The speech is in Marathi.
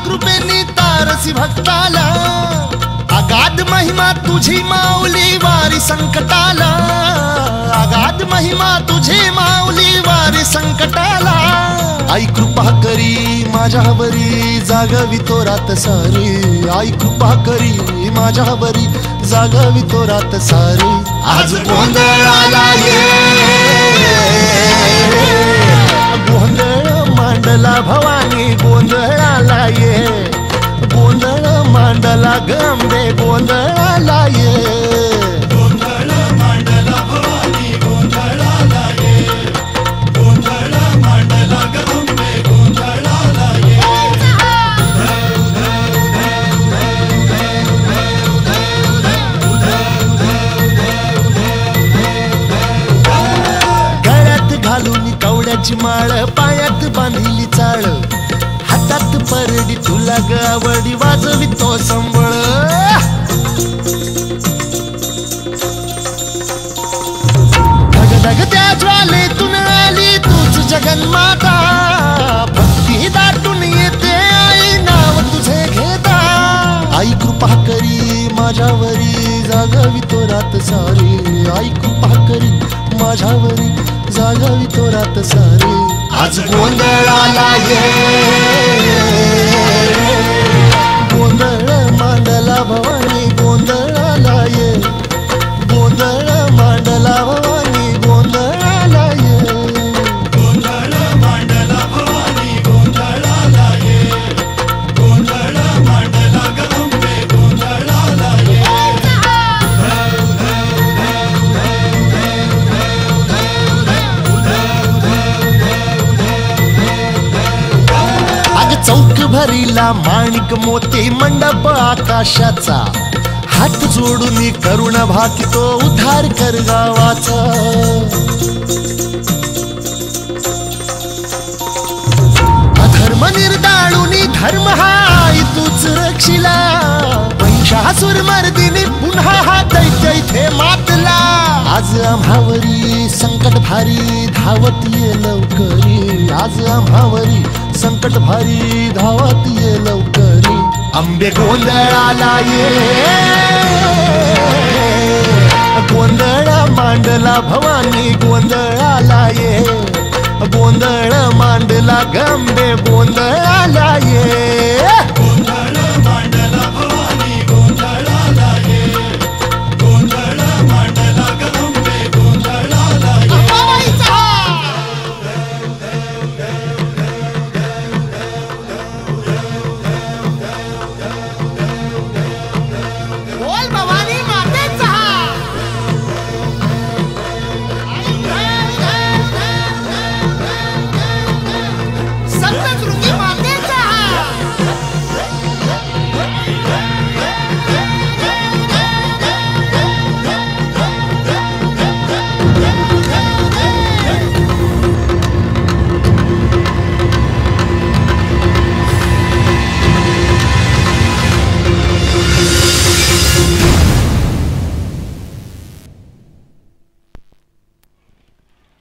कृपेने तारसी भक्ताला, अगाध महिमा तुझी माऊली वारी संकटाला, अगाध महिमा तुझी माऊली वारी संकटाला। आई कृपा करी माझ्यावरी जागवी तो रात सारी, आई कृपा करी माझ्यावरी जागवी तो रात सारी। आज गोंधळाला ये, गोंधळ मांडला भवानी गोंधळाला ये, गोंधळ मांडला गंबे गोंधळाला ये, गोंधळ मांडला भवानी गोंधळाला ये, गोंधळ मांडला गंबे गोंधळाला ये। गळ्यात घालून कवड्याची माळ, पायात बांधिली चाळ, हातात परडी तुला गावडी वाजवी तो संबळ। धगधगत्या ज्वालेतून आली तूच जगन्माता, भक्ती दाटून येते आई नाव तुझे घेता। आई कृपा करी माझ्यावरी जागवी तो रात सारी, आई कृपा करी माझ्यावरी जागवी तो रात सारी। आज गोंधळाला ये, गोंधळ मांडला भवानी गोंधळाला ये, गोंधळ मांडला भवानी गोंधळाला ये, गोंधळ मांडला भवानी गोंधळाला ये, गोंधळ मांडला गंबे गोंधळाला ये। अग चौक भरीला माणिक मोती मंडप आकाशाचा, हात जोडून करुण भाकितो उद्धार कर गावाचा। अधर्म निर्दाळून धर्म हाय तूच रक्षिला, महिषासुर मर्दिनी पुन्हा हा दैत्य इथे मातला। आज आम्हावरी संकट भारी धावत ये लवकरी, आज आम्हावरी संकट भारी धावत ये लवकरी। अंबे गोंधळाला ये, गोंधळ मांडला भवानी गोंधळाला ये, गोंधळ मांडला गंबे गोंधळाला ये,